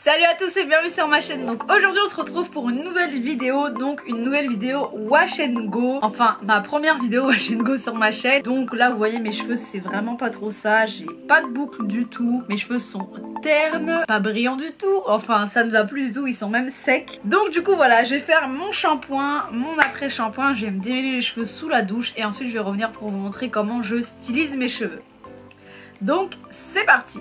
Salut à tous et bienvenue sur ma chaîne. Donc aujourd'hui on se retrouve pour une nouvelle vidéo, donc une nouvelle vidéo wash and go. Enfin ma première vidéo wash and go sur ma chaîne. Donc là vous voyez mes cheveux c'est vraiment pas trop ça, j'ai pas de boucle du tout. Mes cheveux sont ternes, pas brillants du tout, enfin ça ne va plus du tout, ils sont même secs. Donc du coup voilà, je vais faire mon shampoing, mon après shampoing, je vais me démêler les cheveux sous la douche et ensuite je vais revenir pour vous montrer comment je stylise mes cheveux. Donc c'est parti.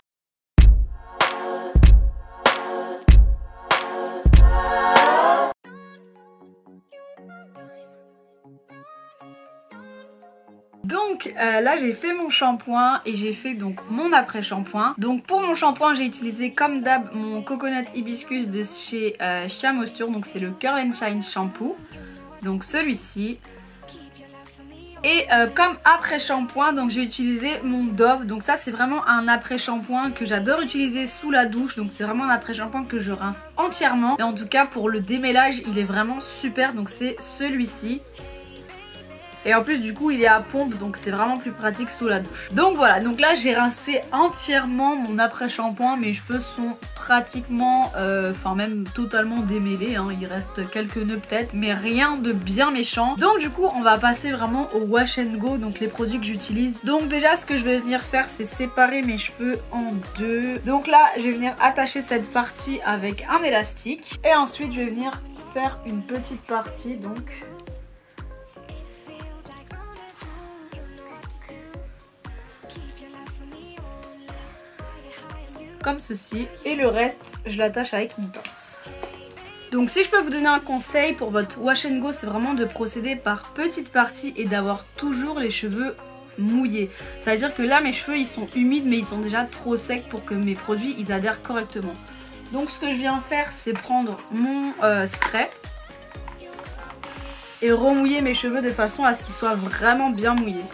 Donc là j'ai fait mon shampoing et j'ai fait donc mon après shampoing. Donc pour mon shampoing j'ai utilisé comme d'hab mon coconut hibiscus de chez Shea Moisture. Donc c'est le Curl and Shine shampoo. Donc celui-ci. Et comme après shampoing donc j'ai utilisé mon Dove. Donc ça c'est vraiment un après shampoing que j'adore utiliser sous la douche. Donc c'est vraiment un après shampoing que je rince entièrement. Et en tout cas pour le démêlage il est vraiment super. Donc c'est celui-ci. Et en plus du coup il est à pompe donc c'est vraiment plus pratique sous la douche. Donc voilà, donc là j'ai rincé entièrement mon après shampoing. Mes cheveux sont pratiquement, enfin même totalement démêlés hein. Il reste quelques nœuds peut-être mais rien de bien méchant. Donc du coup on va passer vraiment au wash and go, donc les produits que j'utilise. Donc déjà ce que je vais venir faire c'est séparer mes cheveux en deux. Donc là je vais venir attacher cette partie avec un élastique. Et ensuite je vais venir faire une petite partie donc... comme ceci, et le reste je l'attache avec une pince. Donc si je peux vous donner un conseil pour votre wash and go, c'est vraiment de procéder par petites parties et d'avoir toujours les cheveux mouillés. Ça veut dire que là mes cheveux ils sont humides mais ils sont déjà trop secs pour que mes produits ils adhèrent correctement. Donc ce que je viens faire c'est prendre mon spray et remouiller mes cheveux de façon à ce qu'ils soient vraiment bien mouillés.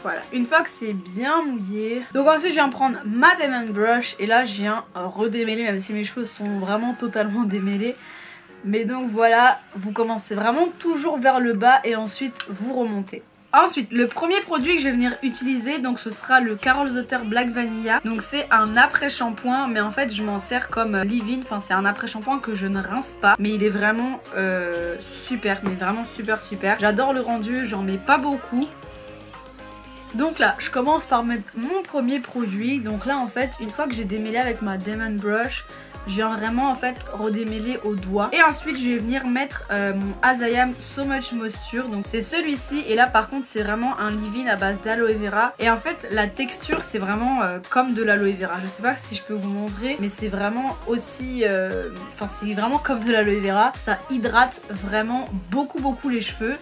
Voilà, une fois que c'est bien mouillé. Donc ensuite je viens prendre ma Demon Brush et là je viens redémêler même si mes cheveux sont vraiment totalement démêlés. Mais donc voilà, vous commencez vraiment toujours vers le bas et ensuite vous remontez. Ensuite, le premier produit que je vais venir utiliser, donc ce sera le Carol Zotter Black Vanilla. Donc c'est un après shampoing, mais en fait je m'en sers comme leave-in. Enfin c'est un après shampoing que je ne rince pas, mais il est vraiment super, mais vraiment super. J'adore le rendu, j'en mets pas beaucoup. Donc là je commence par mettre mon premier produit. Donc là en fait une fois que j'ai démêlé avec ma Demon Brush, je viens vraiment en fait redémêler au doigt. Et ensuite je vais venir mettre mon Azayam So Much Moisture. Donc c'est celui-ci et là par contre c'est vraiment un leave-in à base d'aloe vera. Et en fait la texture c'est vraiment comme de l'aloe vera. Je sais pas si je peux vous montrer mais c'est vraiment aussi... Enfin c'est vraiment comme de l'aloe vera. Ça hydrate vraiment beaucoup les cheveux.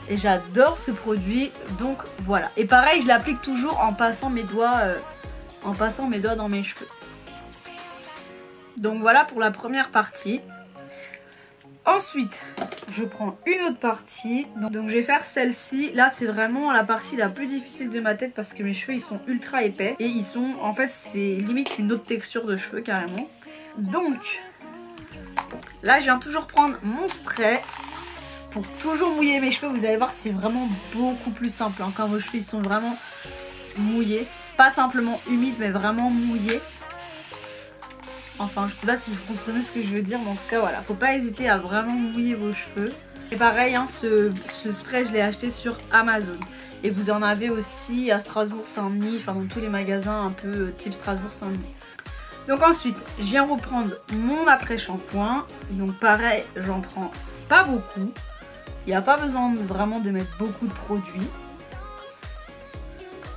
Et j'adore ce produit, donc voilà. Et pareil, je l'applique toujours en passant mes doigts dans mes cheveux. Donc voilà pour la première partie. Ensuite, je prends une autre partie. Donc je vais faire celle-ci. Là, c'est vraiment la partie la plus difficile de ma tête parce que mes cheveux, ils sont ultra épais. Et ils sont, en fait, c'est limite une autre texture de cheveux carrément. Donc, là, je viens toujours prendre mon spray. Pour toujours mouiller mes cheveux, vous allez voir c'est vraiment beaucoup plus simple hein, quand vos cheveux ils sont vraiment mouillés. Pas simplement humides mais vraiment mouillés. Enfin je sais pas si vous comprenez ce que je veux dire mais en tout cas voilà. Faut pas hésiter à vraiment mouiller vos cheveux. Et pareil hein, ce spray je l'ai acheté sur Amazon. Et vous en avez aussi à Strasbourg-Saint-Denis, enfin dans tous les magasins un peu type Strasbourg-Saint-Denis. Donc ensuite je viens reprendre mon après shampoing. Donc pareil j'en prends pas beaucoup. Il n'y a pas besoin vraiment de mettre beaucoup de produits.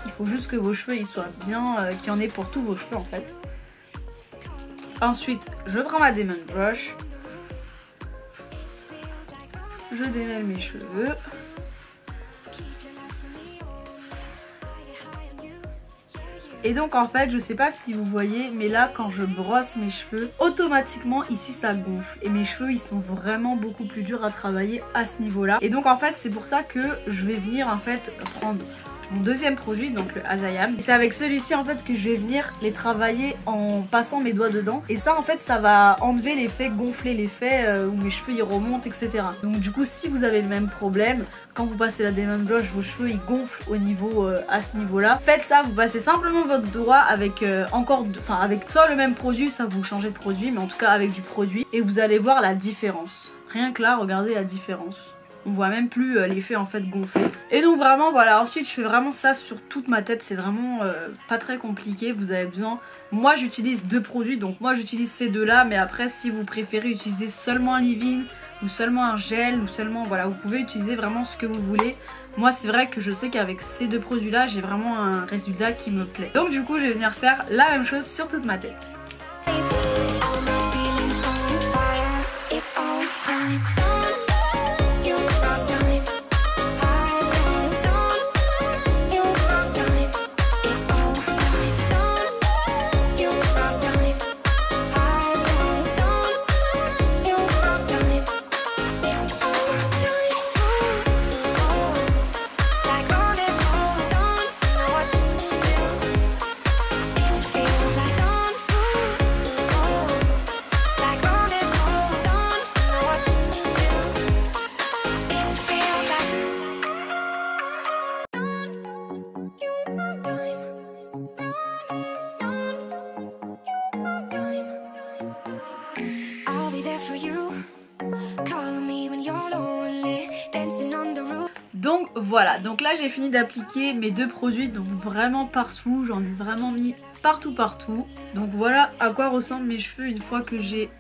Il faut juste que vos cheveux ils soient bien, qu'il y en ait pour tous vos cheveux en fait. Ensuite, je prends ma Demon Brush. Je démêle mes cheveux. Et donc en fait je sais pas si vous voyez mais là quand je brosse mes cheveux automatiquement ici ça gonfle et mes cheveux ils sont vraiment beaucoup plus durs à travailler à ce niveau là. Et donc en fait c'est pour ça que je vais venir en fait prendre mon deuxième produit, donc le Azayam. C'est avec celui-ci en fait que je vais venir les travailler en passant mes doigts dedans. Et ça en fait ça va enlever l'effet gonfler, l'effet où mes cheveux ils remontent, etc. Donc du coup si vous avez le même problème, quand vous passez la Demon Blush, vos cheveux ils gonflent au niveau à ce niveau là, faites ça, vous passez simplement votre doigt avec avec soit le même produit, ça vous changez de produit, mais en tout cas avec du produit, et vous allez voir la différence. Rien que là, regardez la différence. On voit même plus l'effet en fait gonflé. Et donc vraiment voilà, ensuite je fais vraiment ça sur toute ma tête, c'est vraiment pas très compliqué. Vous avez besoin, moi j'utilise 2 produits, donc moi j'utilise ces deux là, mais après si vous préférez utiliser seulement un leave-in ou seulement un gel ou seulement voilà, vous pouvez utiliser vraiment ce que vous voulez. Moi c'est vrai que je sais qu'avec ces 2 produits là j'ai vraiment un résultat qui me plaît. Donc du coup je vais venir faire la même chose sur toute ma tête. Donc voilà, donc là j'ai fini d'appliquer mes 2 produits, donc vraiment partout, j'en ai vraiment mis partout. Donc voilà à quoi ressemblent mes cheveux une fois que j'ai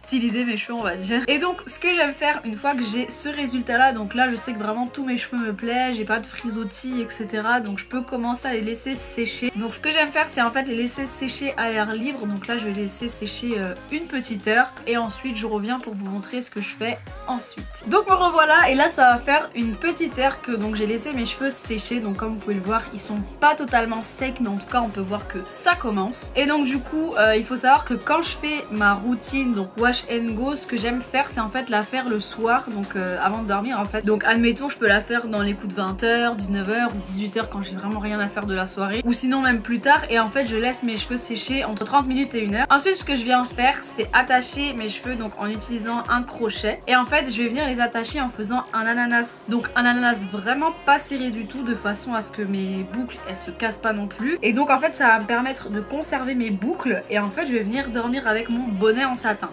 styliser mes cheveux on va dire. Et donc ce que j'aime faire une fois que j'ai ce résultat là, donc là je sais que vraiment tous mes cheveux me plaisent, j'ai pas de frisottis etc, donc je peux commencer à les laisser sécher. Donc ce que j'aime faire c'est en fait les laisser sécher à l'air libre, donc là je vais laisser sécher une petite heure et ensuite je reviens pour vous montrer ce que je fais ensuite. Donc me revoilà et là ça va faire une petite heure que donc j'ai laissé mes cheveux sécher, donc comme vous pouvez le voir ils sont pas totalement secs mais en tout cas on peut voir que ça commence. Et donc du coup il faut savoir que quand je fais ma routine donc wash and go, ce que j'aime faire c'est en fait la faire le soir, donc avant de dormir en fait. Donc admettons je peux la faire dans les coups de 20h, 19h ou 18h quand j'ai vraiment rien à faire de la soirée, ou sinon même plus tard, et en fait je laisse mes cheveux sécher entre 30 minutes et 1 heure. Ensuite ce que je viens faire c'est attacher mes cheveux donc en utilisant un crochet, et en fait je vais venir les attacher en faisant un ananas. Donc un ananas vraiment pas serré du tout, de façon à ce que mes boucles elles se cassent pas non plus, et donc en fait ça va me permettre de conserver mes boucles, et en fait je vais venir dormir avec mon bonnet en satin.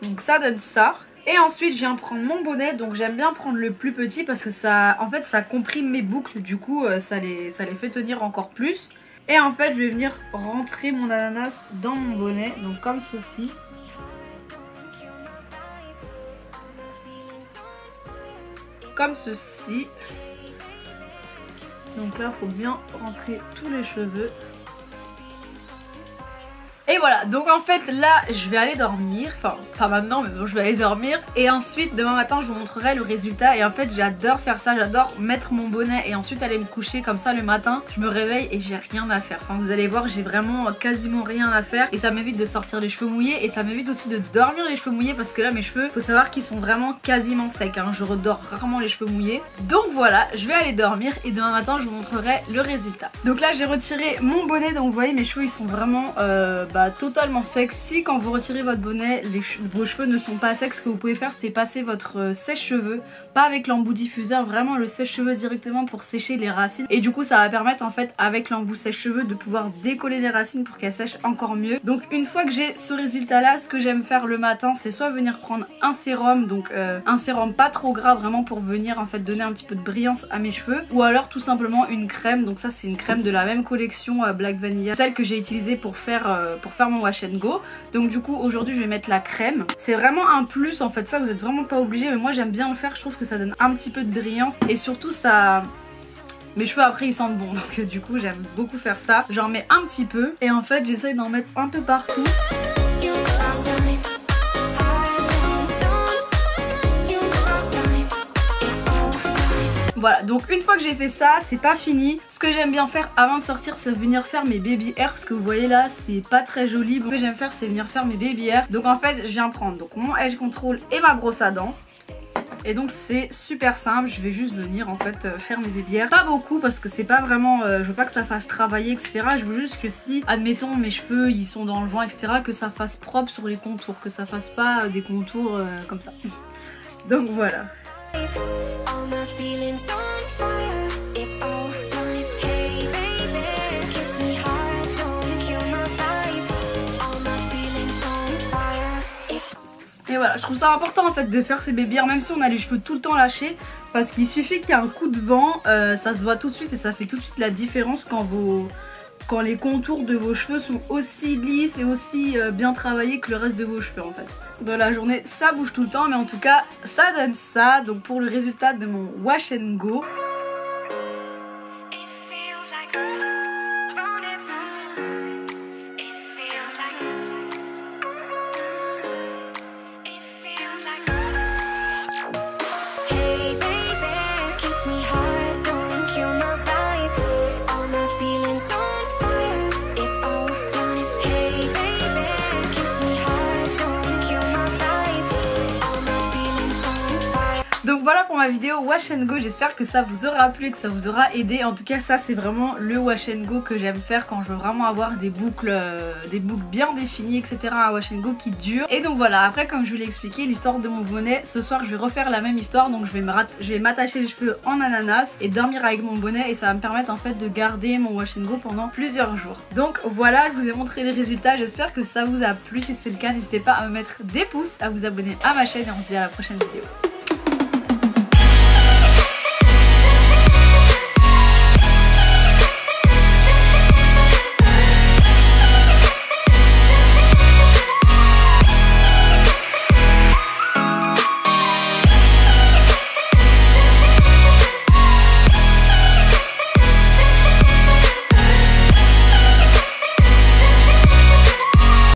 Donc ça donne ça. Et ensuite je viens prendre mon bonnet, donc j'aime bien prendre le plus petit parce que ça en fait ça comprime mes boucles, du coup ça les fait tenir encore plus. Et en fait je vais venir rentrer mon ananas dans mon bonnet, donc comme ceci. Comme ceci. Donc là il faut bien rentrer tous les cheveux. Et voilà, donc en fait là je vais aller dormir, enfin pas maintenant mais bon je vais aller dormir, et ensuite demain matin je vous montrerai le résultat. Et en fait j'adore faire ça, j'adore mettre mon bonnet et ensuite aller me coucher, comme ça le matin je me réveille et j'ai rien à faire. Enfin vous allez voir, j'ai vraiment quasiment rien à faire et ça m'évite de sortir les cheveux mouillés, et ça m'évite aussi de dormir les cheveux mouillés parce que là mes cheveux, faut savoir qu'ils sont vraiment quasiment secs, hein. Je redors rarement les cheveux mouillés. Donc voilà, je vais aller dormir et demain matin je vous montrerai le résultat. Donc là j'ai retiré mon bonnet, donc vous voyez mes cheveux ils sont vraiment totalement secs. Si quand vous retirez votre bonnet vos cheveux ne sont pas secs, ce que vous pouvez faire c'est passer votre sèche-cheveux, pas avec l'embout diffuseur, vraiment le sèche-cheveux directement pour sécher les racines, et du coup ça va permettre en fait avec l'embout sèche-cheveux de pouvoir décoller les racines pour qu'elles sèchent encore mieux. Donc une fois que j'ai ce résultat là, ce que j'aime faire le matin c'est soit venir prendre un sérum, donc un sérum pas trop gras vraiment pour venir en fait donner un petit peu de brillance à mes cheveux, ou alors tout simplement une crème. Donc ça c'est une crème de la même collection Black Vanilla, celle que j'ai utilisée pour faire mon wash and go. Donc du coup aujourd'hui je vais mettre la crème, c'est vraiment un plus en fait, ça vous êtes vraiment pas obligé, mais moi j'aime bien le faire, je trouve que ça donne un petit peu de brillance et surtout ça... Mes cheveux après ils sentent bon, donc du coup j'aime beaucoup faire ça. J'en mets un petit peu et en fait j'essaye d'en mettre un peu partout. Voilà, donc une fois que j'ai fait ça, c'est pas fini. Ce que j'aime bien faire avant de sortir, c'est venir faire mes baby hairs, parce que vous voyez là, c'est pas très joli. Donc, ce que j'aime faire, c'est venir faire mes baby hairs. Donc en fait, je viens prendre donc mon edge control et ma brosse à dents. Et donc c'est super simple, je vais juste venir en fait faire mes baby hairs. Pas beaucoup parce que c'est pas vraiment, je veux pas que ça fasse travailler etc. Je veux juste que si, admettons mes cheveux ils sont dans le vent etc. que ça fasse propre sur les contours, que ça fasse pas des contours comme ça. Donc voilà. Et voilà, je trouve ça important en fait de faire ces baby hairs même si on a les cheveux tout le temps lâchés, parce qu'il suffit qu'il y ait un coup de vent, ça se voit tout de suite et ça fait tout de suite la différence quand les contours de vos cheveux sont aussi lisses et aussi bien travaillés que le reste de vos cheveux en fait. Dans la journée ça bouge tout le temps mais en tout cas ça donne ça. Donc pour le résultat de mon wash and go, donc voilà pour ma vidéo wash and go, j'espère que ça vous aura plu et que ça vous aura aidé. En tout cas ça c'est vraiment le wash and go que j'aime faire quand je veux vraiment avoir des boucles bien définies etc. Un wash and go qui dure. Et donc voilà, après comme je vous l'ai expliqué, l'histoire de mon bonnet, ce soir je vais refaire la même histoire. Donc je vais m'attacher les cheveux en ananas et dormir avec mon bonnet et ça va me permettre en fait de garder mon wash and go pendant plusieurs jours. Donc voilà, je vous ai montré les résultats, j'espère que ça vous a plu. Si c'est le cas, n'hésitez pas à me mettre des pouces, à vous abonner à ma chaîne et on se dit à la prochaine vidéo.